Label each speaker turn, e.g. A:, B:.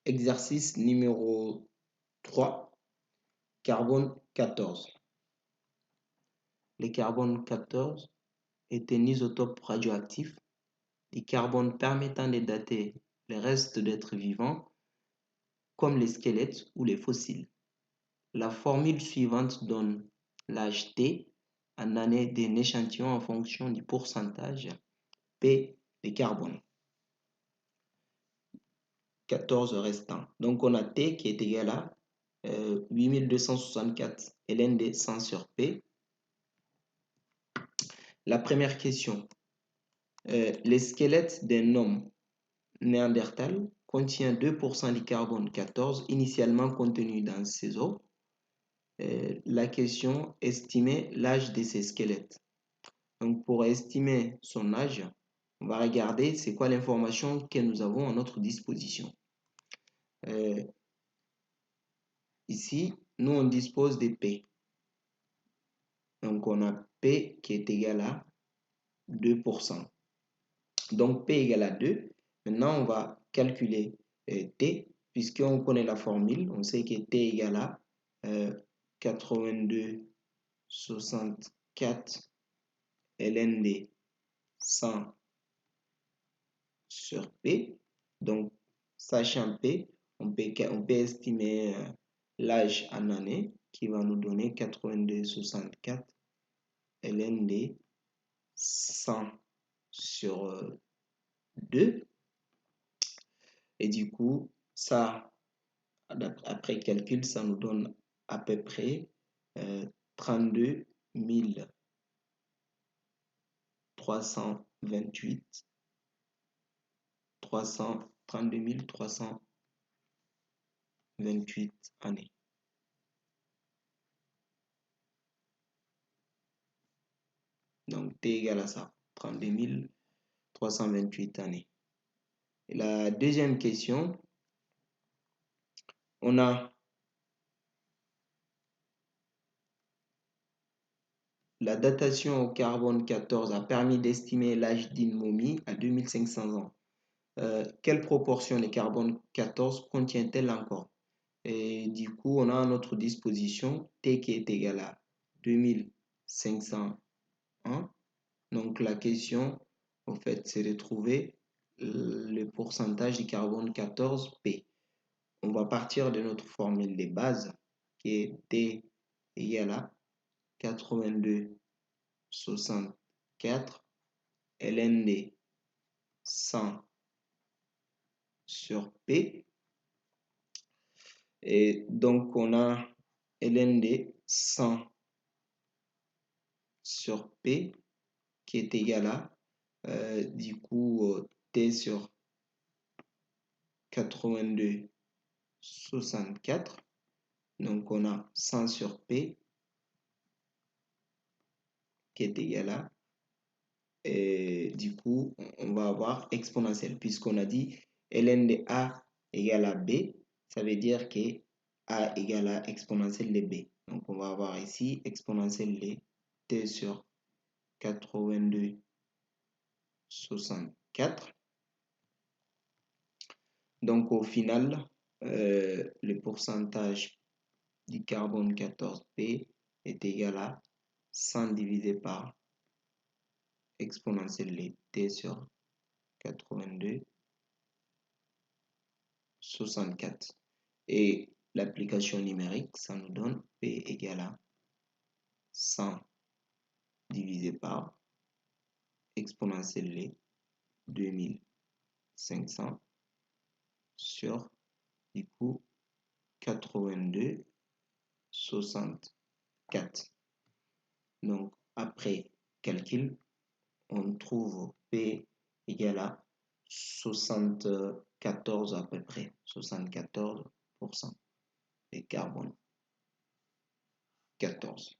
A: Exercice numéro 3, carbone 14. Le carbone 14 est un isotope radioactif du carbone permettant de dater les restes d'êtres vivants comme les squelettes ou les fossiles. La formule suivante donne l'âge T en année d'un échantillon en fonction du pourcentage P de carbone. 14 restant. Donc on a T qui est égal à 8264 ln de 100 sur P. La première question. Les squelettes d'un homme néandertal contient 2% du carbone 14 initialement contenu dans ses os. La question, estimer l'âge de ces squelettes. Donc pour estimer son âge, on va regarder c'est quoi l'information que nous avons à notre disposition. Ici, nous on dispose de P. Donc on a P qui est égal à 2%. Donc P égale à 2. Maintenant on va calculer T, puisqu'on connaît la formule. On sait que T égale à 82,64 ln de 100 sur P. Donc, sachant P, on peut estimer l'âge en année qui va nous donner 82,64 ln de 100 sur 2. Et du coup, ça, après calcul, ça nous donne à peu près 32 328 années. Donc T égale à ça, 32 328 années. Et la deuxième question, on a la datation au carbone 14 a permis d'estimer l'âge d'une momie à 2500 ans. Quelle proportion de carbone 14 contient-elle encore? Et du coup, on a à notre disposition T qui est égal à 2500 ans. Donc la question, en fait, c'est de trouver le pourcentage du carbone 14 P. On va partir de notre formule de base qui est T égale à 82,64 ln de 100 sur P. Et donc on a ln de 100 sur P qui est égal à du coup T sur 82,64. Donc on a 100 sur P qui est égal à, et du coup on va avoir exponentielle puisqu'on a dit ln de A égale à B, ça veut dire que A égale à exponentielle de B. Donc on va avoir ici exponentielle de T sur 82,64. Donc au final, le pourcentage du carbone 14P est égal à 100 divisé par exponentielle de T sur 82,64. Et l'application numérique, ça nous donne P égale à 100 divisé par exponentielle de 2500 sur du coup 82,64. Donc après calcul, on trouve P égale à 74 à peu près, 74% de carbone 14.